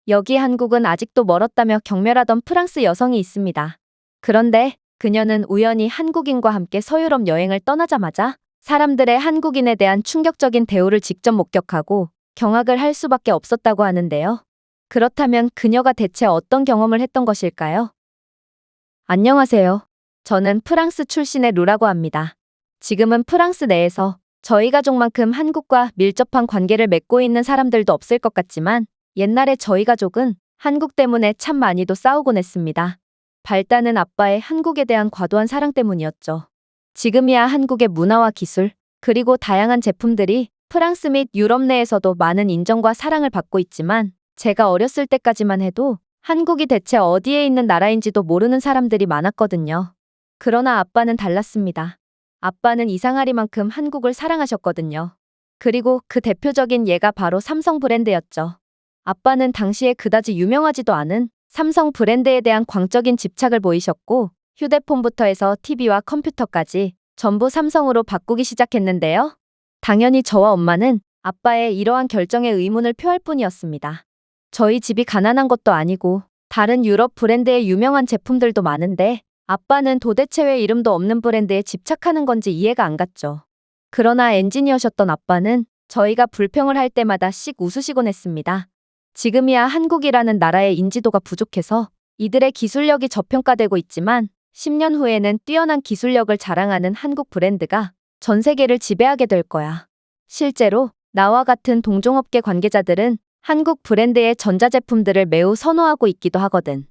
여기 한국은 아직도 멀었다며 경멸하던 프랑스 여성이 있습니다. 그런데 그녀는 우연히 한국인과 함께 서유럽 여행을 떠나자마자 사람들의 한국인에 대한 충격적인 대우를 직접 목격하고 경악을 할 수밖에 없었다고 하는데요. 그렇다면 그녀가 대체 어떤 경험을 했던 것일까요? 안녕하세요. 저는 프랑스 출신의 루라고 합니다. 지금은 프랑스 내에서 저희 가족만큼 한국과 밀접한 관계를 맺고 있는 사람들도 없을 것 같지만 옛날에 저희 가족은 한국 때문에 참 많이도 싸우곤 했습니다. 발단은 아빠의 한국에 대한 과도한 사랑 때문이었죠. 지금이야 한국의 문화와 기술, 그리고 다양한 제품들이 프랑스 및 유럽 내에서도 많은 인정과 사랑을 받고 있지만 제가 어렸을 때까지만 해도 한국이 대체 어디에 있는 나라인지도 모르는 사람들이 많았거든요. 그러나 아빠는 달랐습니다. 아빠는 이상하리만큼 한국을 사랑하셨거든요. 그리고 그 대표적인 예가 바로 삼성 브랜드였죠. 아빠는 당시에 그다지 유명하지도 않은 삼성 브랜드에 대한 광적인 집착을 보이셨고 휴대폰부터 해서 TV와 컴퓨터까지 전부 삼성으로 바꾸기 시작했는데요. 당연히 저와 엄마는 아빠의 이러한 결정에 의문을 표할 뿐이었습니다. 저희 집이 가난한 것도 아니고 다른 유럽 브랜드의 유명한 제품들도 많은데 아빠는 도대체 왜 이름도 없는 브랜드에 집착하는 건지 이해가 안 갔죠. 그러나 엔지니어셨던 아빠는 저희가 불평을 할 때마다 씩 웃으시곤 했습니다. 지금이야 한국이라는 나라의 인지도가 부족해서 이들의 기술력이 저평가되고 있지만 10년 후에는 뛰어난 기술력을 자랑하는 한국 브랜드가 전 세계를 지배하게 될 거야. 실제로 나와 같은 동종업계 관계자들은 한국 브랜드의 전자제품들을 매우 선호하고 있기도 하거든.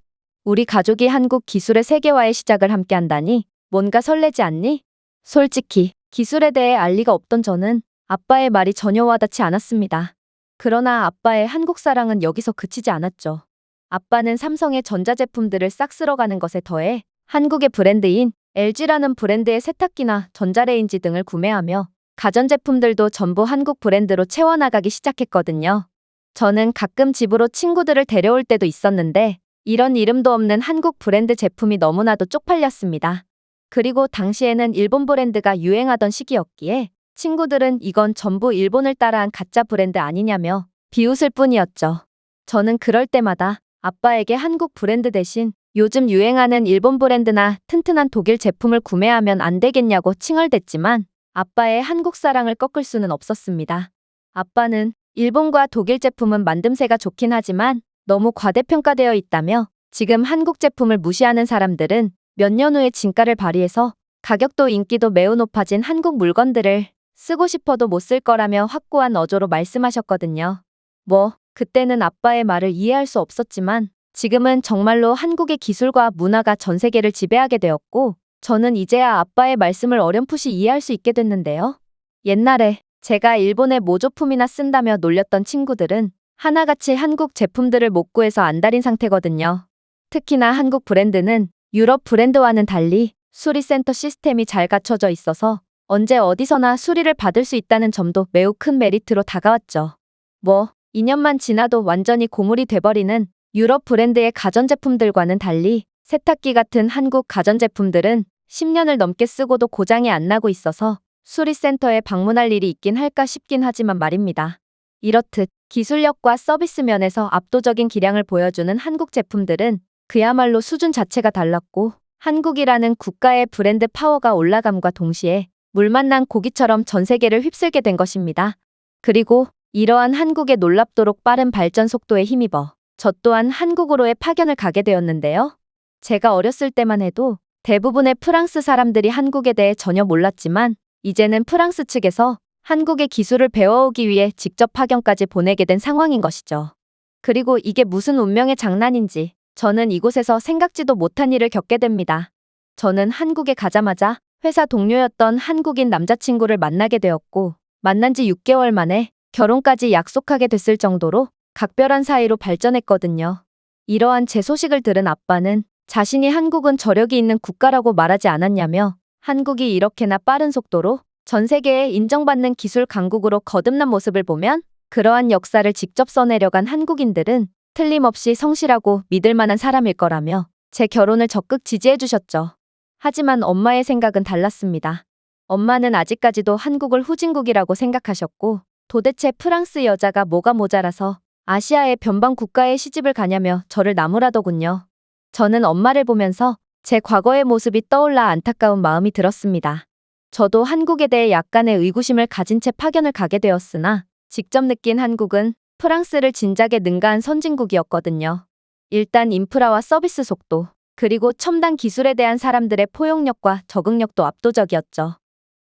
우리 가족이 한국 기술의 세계화의 시작을 함께 한다니 뭔가 설레지 않니? 솔직히 기술에 대해 알 리가 없던 저는 아빠의 말이 전혀 와닿지 않았습니다. 그러나 아빠의 한국 사랑은 여기서 그치지 않았죠. 아빠는 삼성의 전자제품들을 싹 쓸어가는 것에 더해 한국의 브랜드인 LG라는 브랜드의 세탁기나 전자레인지 등을 구매하며 가전제품들도 전부 한국 브랜드로 채워나가기 시작했거든요. 저는 가끔 집으로 친구들을 데려올 때도 있었는데 이런 이름도 없는 한국 브랜드 제품이 너무나도 쪽팔렸습니다. 그리고 당시에는 일본 브랜드가 유행하던 시기였기에 친구들은 이건 전부 일본을 따라한 가짜 브랜드 아니냐며 비웃을 뿐이었죠. 저는 그럴 때마다 아빠에게 한국 브랜드 대신 요즘 유행하는 일본 브랜드나 튼튼한 독일 제품을 구매하면 안 되겠냐고 칭얼댔지만 아빠의 한국 사랑을 꺾을 수는 없었습니다. 아빠는 일본과 독일 제품은 만듦새가 좋긴 하지만 너무 과대평가되어 있다며 지금 한국 제품을 무시하는 사람들은 몇 년 후에 진가를 발휘해서 가격도 인기도 매우 높아진 한국 물건들을 쓰고 싶어도 못 쓸 거라며 확고한 어조로 말씀하셨거든요. 그때는 아빠의 말을 이해할 수 없었지만 지금은 정말로 한국의 기술과 문화가 전 세계를 지배하게 되었고 저는 이제야 아빠의 말씀을 어렴풋이 이해할 수 있게 됐는데요. 옛날에 제가 일본의 모조품이나 쓴다며 놀렸던 친구들은 하나같이 한국 제품들을 못 구해서 안달인 상태거든요. 특히나 한국 브랜드는 유럽 브랜드와는 달리 수리센터 시스템이 잘 갖춰져 있어서 언제 어디서나 수리를 받을 수 있다는 점도 매우 큰 메리트로 다가왔죠. 2년만 지나도 완전히 고물이 돼버리는 유럽 브랜드의 가전제품들과는 달리 세탁기 같은 한국 가전제품들은 10년을 넘게 쓰고도 고장이 안 나고 있어서 수리센터에 방문할 일이 있긴 할까 싶긴 하지만 말입니다. 이렇듯 기술력과 서비스 면에서 압도적인 기량을 보여주는 한국 제품들은 그야말로 수준 자체가 달랐고 한국이라는 국가의 브랜드 파워가 올라감과 동시에 물 만난 고기처럼 전 세계를 휩쓸게 된 것입니다. 그리고 이러한 한국의 놀랍도록 빠른 발전 속도에 힘입어 저 또한 한국으로의 파견을 가게 되었는데요. 제가 어렸을 때만 해도 대부분의 프랑스 사람들이 한국에 대해 전혀 몰랐지만 이제는 프랑스 측에서 한국의 기술을 배워오기 위해 직접 파견까지 보내게 된 상황인 것이죠. 그리고 이게 무슨 운명의 장난인지 저는 이곳에서 생각지도 못한 일을 겪게 됩니다. 저는 한국에 가자마자 회사 동료였던 한국인 남자친구를 만나게 되었고 만난 지 6개월 만에 결혼까지 약속하게 됐을 정도로 각별한 사이로 발전했거든요. 이러한 제 소식을 들은 아빠는 자신이 한국은 저력이 있는 국가라고 말하지 않았냐며 한국이 이렇게나 빠른 속도로 전 세계에 인정받는 기술 강국으로 거듭난 모습을 보면 그러한 역사를 직접 써내려간 한국인들은 틀림없이 성실하고 믿을 만한 사람일 거라며 제 결혼을 적극 지지해 주셨죠. 하지만 엄마의 생각은 달랐습니다. 엄마는 아직까지도 한국을 후진국이라고 생각하셨고 도대체 프랑스 여자가 뭐가 모자라서 아시아의 변방 국가에 시집을 가냐며 저를 나무라더군요. 저는 엄마를 보면서 제 과거의 모습이 떠올라 안타까운 마음이 들었습니다. 저도 한국에 대해 약간의 의구심을 가진 채 파견을 가게 되었으나 직접 느낀 한국은 프랑스를 진작에 능가한 선진국이었거든요. 일단 인프라와 서비스 속도, 그리고 첨단 기술에 대한 사람들의 포용력과 적응력도 압도적이었죠.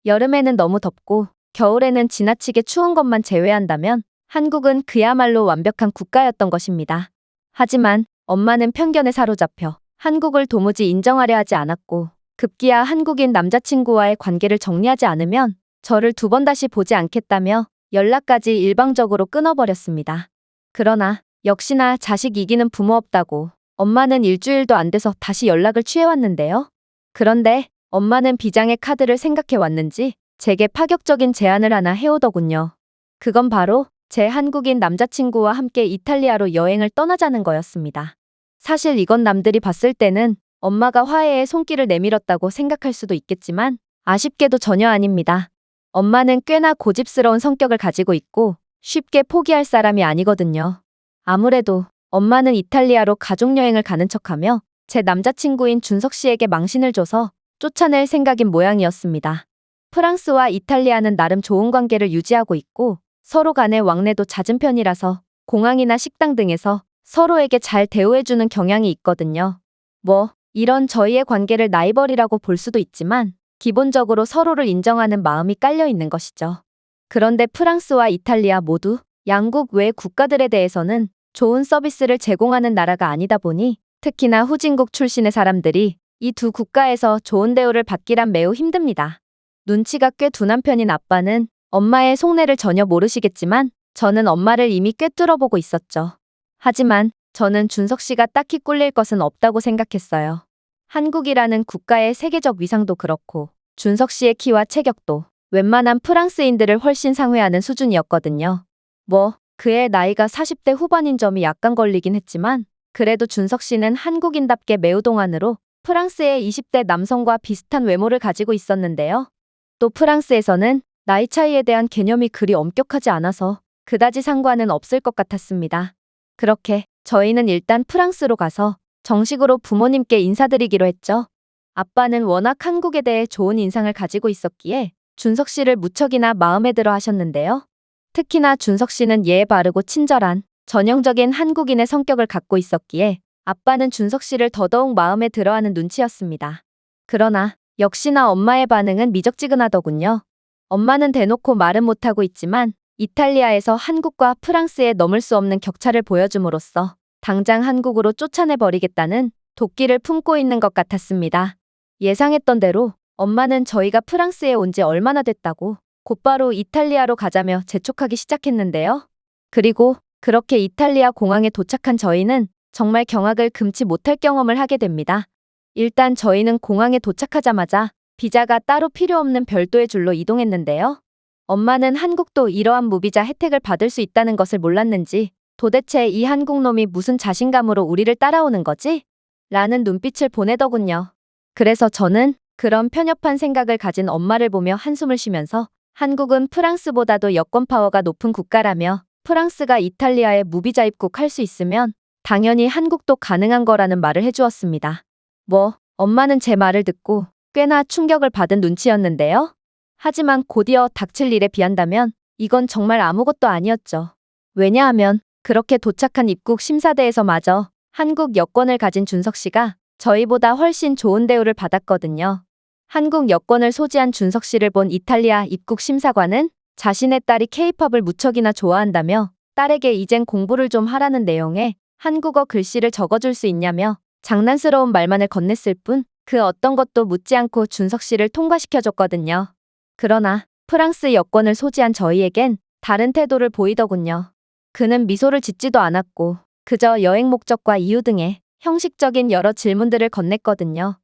여름에는 너무 덥고 겨울에는 지나치게 추운 것만 제외한다면 한국은 그야말로 완벽한 국가였던 것입니다. 하지만 엄마는 편견에 사로잡혀 한국을 도무지 인정하려 하지 않았고 급기야 한국인 남자친구와의 관계를 정리하지 않으면 저를 두 번 다시 보지 않겠다며 연락까지 일방적으로 끊어버렸습니다. 그러나 역시나 자식 이기는 부모 없다고 엄마는 일주일도 안 돼서 다시 연락을 취해왔는데요. 그런데 엄마는 비장의 카드를 생각해 왔는지 제게 파격적인 제안을 하나 해오더군요. 그건 바로 제 한국인 남자친구와 함께 이탈리아로 여행을 떠나자는 거였습니다. 사실 이건 남들이 봤을 때는 엄마가 화해에 손길을 내밀었다고 생각할 수도 있겠지만 아쉽게도 전혀 아닙니다. 엄마는 꽤나 고집스러운 성격을 가지고 있고 쉽게 포기할 사람이 아니거든요. 아무래도 엄마는 이탈리아로 가족여행을 가는 척하며 제 남자친구인 준석 씨에게 망신을 줘서 쫓아낼 생각인 모양이었습니다. 프랑스와 이탈리아는 나름 좋은 관계를 유지하고 있고 서로 간의 왕래도 잦은 편이라서 공항이나 식당 등에서 서로에게 잘 대우해주는 경향이 있거든요. 이런 저희의 관계를 라이벌이라고 볼 수도 있지만 기본적으로 서로를 인정하는 마음이 깔려 있는 것이죠. 그런데 프랑스와 이탈리아 모두 양국 외 국가들에 대해서는 좋은 서비스를 제공하는 나라가 아니다 보니 특히나 후진국 출신의 사람들이 이 두 국가에서 좋은 대우를 받기란 매우 힘듭니다. 눈치가 꽤 둔한 편인 아빠는 엄마의 속내를 전혀 모르시겠지만 저는 엄마를 이미 꿰뚫어 보고 있었죠. 하지만 저는 준석 씨가 딱히 꿀릴 것은 없다고 생각했어요. 한국이라는 국가의 세계적 위상도 그렇고 준석 씨의 키와 체격도 웬만한 프랑스인들을 훨씬 상회하는 수준이었거든요. 그의 나이가 40대 후반인 점이 약간 걸리긴 했지만 그래도 준석 씨는 한국인답게 매우 동안으로 프랑스의 20대 남성과 비슷한 외모를 가지고 있었는데요. 또 프랑스에서는 나이 차이에 대한 개념이 그리 엄격하지 않아서 그다지 상관은 없을 것 같았습니다. 그렇게 저희는 일단 프랑스로 가서 정식으로 부모님께 인사드리기로 했죠. 아빠는 워낙 한국에 대해 좋은 인상을 가지고 있었기에 준석 씨를 무척이나 마음에 들어 하셨는데요. 특히나 준석 씨는 예의 바르고 친절한 전형적인 한국인의 성격을 갖고 있었기에 아빠는 준석 씨를 더더욱 마음에 들어하는 눈치였습니다. 그러나 역시나 엄마의 반응은 미적지근하더군요. 엄마는 대놓고 말은 못하고 있지만 이탈리아에서 한국과 프랑스에 넘을 수 없는 격차를 보여줌으로써 당장 한국으로 쫓아내버리겠다는 도끼를 품고 있는 것 같았습니다. 예상했던 대로 엄마는 저희가 프랑스에 온 지 얼마나 됐다고 곧바로 이탈리아로 가자며 재촉하기 시작했는데요. 그리고 그렇게 이탈리아 공항에 도착한 저희는 정말 경악을 금치 못할 경험을 하게 됩니다. 일단 저희는 공항에 도착하자마자 비자가 따로 필요 없는 별도의 줄로 이동했는데요. 엄마는 한국도 이러한 무비자 혜택을 받을 수 있다는 것을 몰랐는지 도대체 이 한국놈이 무슨 자신감으로 우리를 따라오는 거지? 라는 눈빛을 보내더군요. 그래서 저는 그런 편협한 생각을 가진 엄마를 보며 한숨을 쉬면서 한국은 프랑스보다도 여권 파워가 높은 국가라며 프랑스가 이탈리아에 무비자 입국할 수 있으면 당연히 한국도 가능한 거라는 말을 해주었습니다. 엄마는 제 말을 듣고 꽤나 충격을 받은 눈치였는데요. 하지만 곧이어 닥칠 일에 비한다면 이건 정말 아무것도 아니었죠. 왜냐하면 그렇게 도착한 입국 심사대에서마저 한국 여권을 가진 준석 씨가 저희보다 훨씬 좋은 대우를 받았거든요. 한국 여권을 소지한 준석 씨를 본 이탈리아 입국 심사관은 자신의 딸이 케이팝을 무척이나 좋아한다며 딸에게 이젠 공부를 좀 하라는 내용의 한국어 글씨를 적어줄 수 있냐며 장난스러운 말만을 건넸을 뿐 그 어떤 것도 묻지 않고 준석 씨를 통과시켜줬거든요. 그러나 프랑스 여권을 소지한 저희에겐 다른 태도를 보이더군요. 그는 미소를 짓지도 않았고 그저 여행 목적과 이유 등의 형식적인 여러 질문들을 건넸거든요.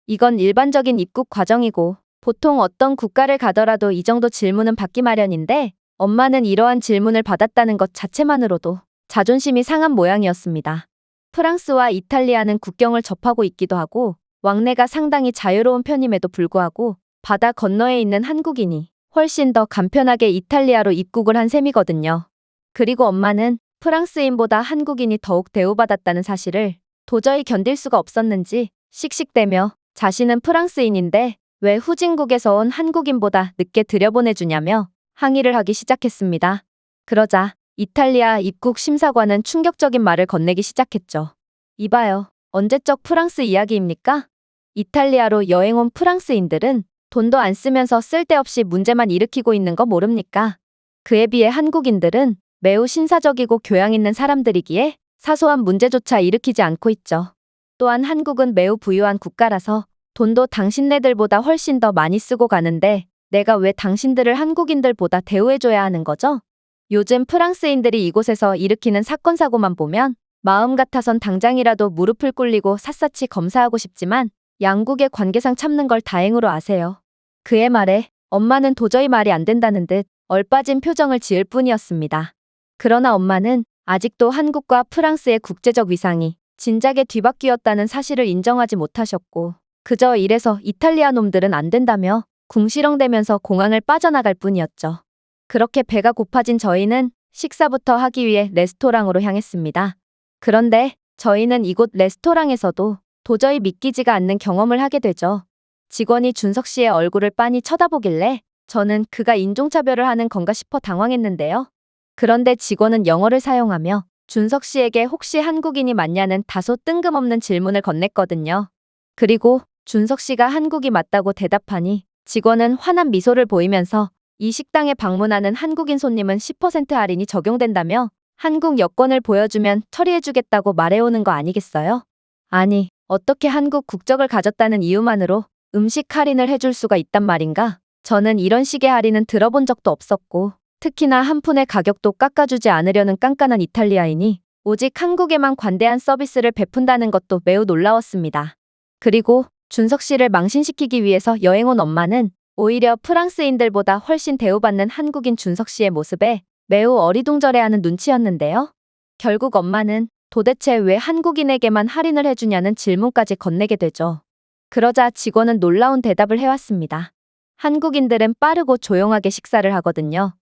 이건 일반적인 입국 과정이고 보통 어떤 국가를 가더라도 이 정도 질문은 받기 마련인데 엄마는 이러한 질문을 받았다는 것 자체만으로도 자존심이 상한 모양이었습니다. 프랑스와 이탈리아는 국경을 접하고 있기도 하고 왕래가 상당히 자유로운 편임에도 불구하고 바다 건너에 있는 한국인이 훨씬 더 간편하게 이탈리아로 입국을 한 셈이거든요. 그리고 엄마는 프랑스인보다 한국인이 더욱 대우받았다는 사실을 도저히 견딜 수가 없었는지 씩씩대며 자신은 프랑스인인데 왜 후진국에서 온 한국인보다 늦게 들여보내주냐며 항의를 하기 시작했습니다. 그러자 이탈리아 입국 심사관은 충격적인 말을 건네기 시작했죠. 이봐요. 언제적 프랑스 이야기입니까? 이탈리아로 여행 온 프랑스인들은 돈도 안 쓰면서 쓸데없이 문제만 일으키고 있는 거 모릅니까? 그에 비해 한국인들은 매우 신사적이고 교양 있는 사람들이기에 사소한 문제조차 일으키지 않고 있죠. 또한 한국은 매우 부유한 국가라서 돈도 당신네들보다 훨씬 더 많이 쓰고 가는데 내가 왜 당신들을 한국인들보다 대우해줘야 하는 거죠? 요즘 프랑스인들이 이곳에서 일으키는 사건 사고만 보면 마음 같아선 당장이라도 무릎을 꿇리고 샅샅이 검사하고 싶지만 양국의 관계상 참는 걸 다행으로 아세요. 그의 말에 엄마는 도저히 말이 안 된다는 듯 얼빠진 표정을 지을 뿐이었습니다. 그러나 엄마는 아직도 한국과 프랑스의 국제적 위상이 진작에 뒤바뀌었다는 사실을 인정하지 못하셨고 그저 이래서 이탈리아 놈들은 안 된다며 궁시렁대면서 공항을 빠져나갈 뿐이었죠. 그렇게 배가 고파진 저희는 식사부터 하기 위해 레스토랑으로 향했습니다. 그런데 저희는 이곳 레스토랑에서도 도저히 믿기지가 않는 경험을 하게 되죠. 직원이 준석 씨의 얼굴을 빤히 쳐다보길래 저는 그가 인종차별을 하는 건가 싶어 당황했는데요. 그런데 직원은 영어를 사용하며 준석 씨에게 혹시 한국인이 맞냐는 다소 뜬금없는 질문을 건넸거든요. 그리고 준석 씨가 한국이 맞다고 대답하니 직원은 환한 미소를 보이면서 이 식당에 방문하는 한국인 손님은 10% 할인이 적용된다며 한국 여권을 보여주면 처리해주겠다고 말해오는 거 아니겠어요? 아니, 어떻게 한국 국적을 가졌다는 이유만으로 음식 할인을 해줄 수가 있단 말인가? 저는 이런 식의 할인은 들어본 적도 없었고 특히나 한 푼의 가격도 깎아주지 않으려는 깐깐한 이탈리아인이 오직 한국에만 관대한 서비스를 베푼다는 것도 매우 놀라웠습니다. 그리고 준석 씨를 망신시키기 위해서 여행 온 엄마는 오히려 프랑스인들보다 훨씬 대우받는 한국인 준석 씨의 모습에 매우 어리둥절해하는 눈치였는데요. 결국 엄마는 도대체 왜 한국인에게만 할인을 해주냐는 질문까지 건네게 되죠. 그러자 직원은 놀라운 대답을 해왔습니다. 한국인들은 빠르고 조용하게 식사를 하거든요.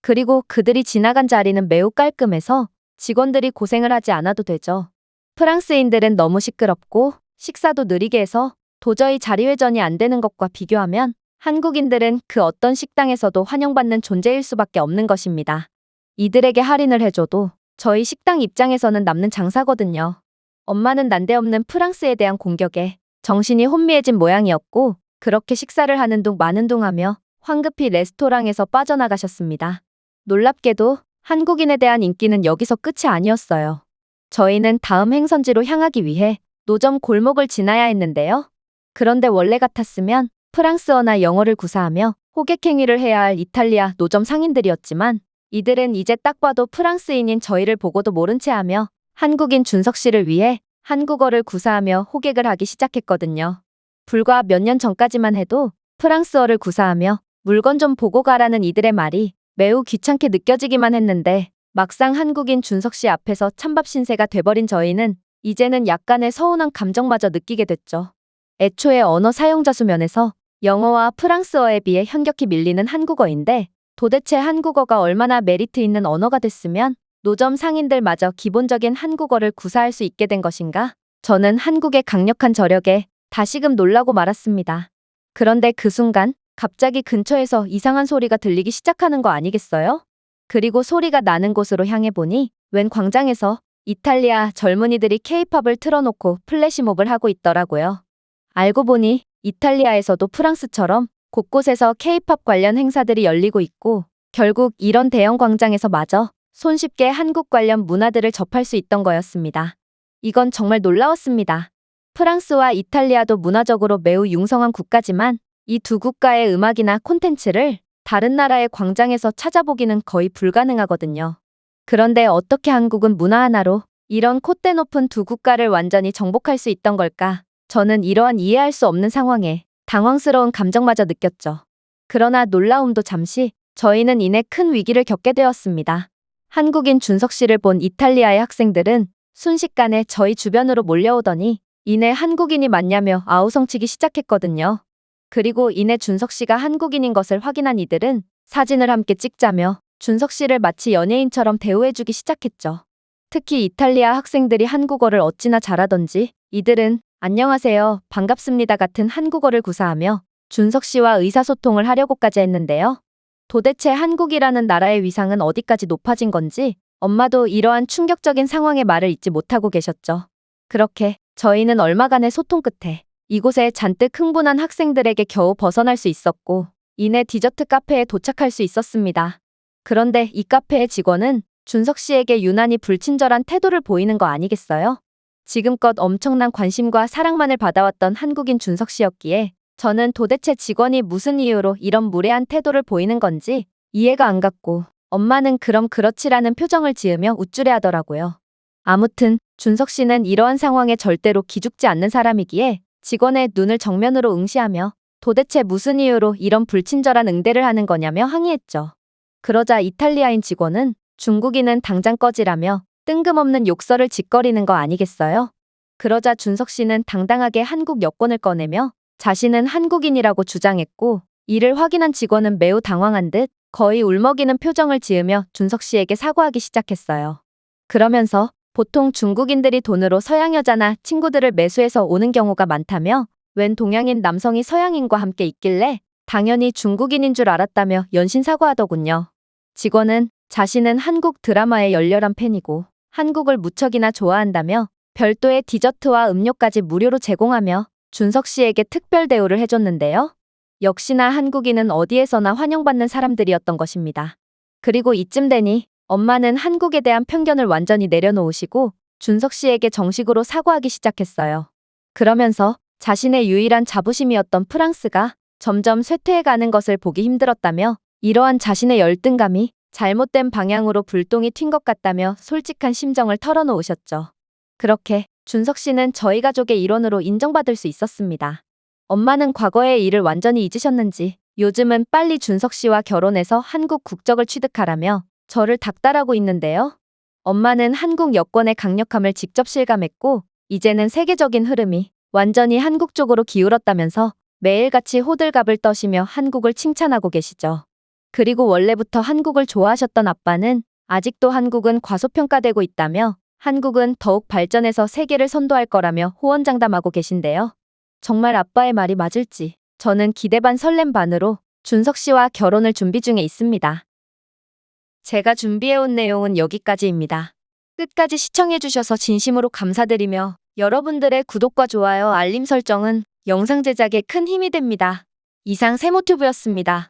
그리고 그들이 지나간 자리는 매우 깔끔해서 직원들이 고생을 하지 않아도 되죠. 프랑스인들은 너무 시끄럽고 식사도 느리게 해서 도저히 자리회전이 안 되는 것과 비교하면 한국인들은 그 어떤 식당에서도 환영받는 존재일 수밖에 없는 것입니다. 이들에게 할인을 해줘도 저희 식당 입장에서는 남는 장사거든요. 엄마는 난데없는 프랑스에 대한 공격에 정신이 혼미해진 모양이었고 그렇게 식사를 하는 둥 마는 둥 하며 황급히 레스토랑에서 빠져나가셨습니다. 놀랍게도 한국인에 대한 인기는 여기서 끝이 아니었어요. 저희는 다음 행선지로 향하기 위해 노점 골목을 지나야 했는데요. 그런데 원래 같았으면 프랑스어나 영어를 구사하며 호객행위를 해야 할 이탈리아 노점 상인들이었지만 이들은 이제 딱 봐도 프랑스인인 저희를 보고도 모른 채 하며 한국인 준석 씨를 위해 한국어를 구사하며 호객을 하기 시작했거든요. 불과 몇 년 전까지만 해도 프랑스어를 구사하며 물건 좀 보고 가라는 이들의 말이 매우 귀찮게 느껴지기만 했는데 막상 한국인 준석 씨 앞에서 찬밥 신세가 돼버린 저희는 이제는 약간의 서운한 감정마저 느끼게 됐죠. 애초에 언어 사용자 수면에서 영어와 프랑스어에 비해 현격히 밀리는 한국어인데 도대체 한국어가 얼마나 메리트 있는 언어가 됐으면 노점 상인들마저 기본적인 한국어를 구사할 수 있게 된 것인가? 저는 한국의 강력한 저력에 다시금 놀라고 말았습니다. 그런데 그 순간 갑자기 근처에서 이상한 소리가 들리기 시작하는 거 아니겠어요? 그리고 소리가 나는 곳으로 향해 보니 웬 광장에서 이탈리아 젊은이들이 케이팝을 틀어놓고 플래시몹을 하고 있더라고요. 알고 보니 이탈리아에서도 프랑스처럼 곳곳에서 케이팝 관련 행사들이 열리고 있고 결국 이런 대형 광장에서 마저 손쉽게 한국 관련 문화들을 접할 수 있던 거였습니다. 이건 정말 놀라웠습니다. 프랑스와 이탈리아도 문화적으로 매우 융성한 국가지만 이 두 국가의 음악이나 콘텐츠를 다른 나라의 광장에서 찾아보기는 거의 불가능하거든요. 그런데 어떻게 한국은 문화 하나로 이런 콧대 높은 두 국가를 완전히 정복할 수 있던 걸까? 저는 이러한 이해할 수 없는 상황에 당황스러운 감정마저 느꼈죠. 그러나 놀라움도 잠시, 저희는 이내 큰 위기를 겪게 되었습니다. 한국인 준석 씨를 본 이탈리아의 학생들은 순식간에 저희 주변으로 몰려오더니 이내 한국인이 맞냐며 아우성치기 시작했거든요. 그리고 이내 준석 씨가 한국인인 것을 확인한 이들은 사진을 함께 찍자며 준석 씨를 마치 연예인처럼 대우해주기 시작했죠. 특히 이탈리아 학생들이 한국어를 어찌나 잘하던지 이들은 안녕하세요, 반갑습니다 같은 한국어를 구사하며 준석 씨와 의사소통을 하려고까지 했는데요. 도대체 한국이라는 나라의 위상은 어디까지 높아진 건지 엄마도 이러한 충격적인 상황의 말을 잊지 못하고 계셨죠. 그렇게 저희는 얼마간의 소통 끝에 이곳에 잔뜩 흥분한 학생들에게 겨우 벗어날 수 있었고 이내 디저트 카페에 도착할 수 있었습니다. 그런데 이 카페의 직원은 준석 씨에게 유난히 불친절한 태도를 보이는 거 아니겠어요? 지금껏 엄청난 관심과 사랑만을 받아왔던 한국인 준석 씨였기에 저는 도대체 직원이 무슨 이유로 이런 무례한 태도를 보이는 건지 이해가 안 갔고 엄마는 그럼 그렇지라는 표정을 지으며 우쭐해 하더라고요. 아무튼 준석 씨는 이러한 상황에 절대로 기죽지 않는 사람이기에 직원의 눈을 정면으로 응시하며 도대체 무슨 이유로 이런 불친절한 응대를 하는 거냐며 항의했죠. 그러자 이탈리아인 직원은 중국인은 당장 꺼지라며 뜬금없는 욕설을 짓거리는 거 아니겠어요? 그러자 준석 씨는 당당하게 한국 여권을 꺼내며 자신은 한국인이라고 주장했고 이를 확인한 직원은 매우 당황한 듯 거의 울먹이는 표정을 지으며 준석 씨에게 사과하기 시작했어요. 그러면서 보통 중국인들이 돈으로 서양 여자나 친구들을 매수해서 오는 경우가 많다며 웬 동양인 남성이 서양인과 함께 있길래 당연히 중국인인 줄 알았다며 연신 사과하더군요. 직원은 자신은 한국 드라마의 열렬한 팬이고 한국을 무척이나 좋아한다며 별도의 디저트와 음료까지 무료로 제공하며 준석 씨에게 특별 대우를 해줬는데요. 역시나 한국인은 어디에서나 환영받는 사람들이었던 것입니다. 그리고 이쯤 되니 엄마는 한국에 대한 편견을 완전히 내려놓으시고 준석 씨에게 정식으로 사과하기 시작했어요. 그러면서 자신의 유일한 자부심이었던 프랑스가 점점 쇠퇴해가는 것을 보기 힘들었다며 이러한 자신의 열등감이 잘못된 방향으로 불똥이 튄 것 같다며 솔직한 심정을 털어놓으셨죠. 그렇게 준석 씨는 저희 가족의 일원으로 인정받을 수 있었습니다. 엄마는 과거의 일을 완전히 잊으셨는지 요즘은 빨리 준석 씨와 결혼해서 한국 국적을 취득하라며 저를 닥달하고 있는데요. 엄마는 한국 여권의 강력함을 직접 실감했고 이제는 세계적인 흐름이 완전히 한국 쪽으로 기울었다면서 매일같이 호들갑을 떠시며 한국을 칭찬하고 계시죠. 그리고 원래부터 한국을 좋아하셨던 아빠는 아직도 한국은 과소평가되고 있다며 한국은 더욱 발전해서 세계를 선도할 거라며 호언장담하고 계신데요. 정말 아빠의 말이 맞을지 저는 기대 반 설렘 반으로 준석 씨와 결혼을 준비 중에 있습니다. 제가 준비해온 내용은 여기까지입니다. 끝까지 시청해주셔서 진심으로 감사드리며 여러분들의 구독과 좋아요, 알림 설정은 영상 제작에 큰 힘이 됩니다. 이상 세모튜브였습니다.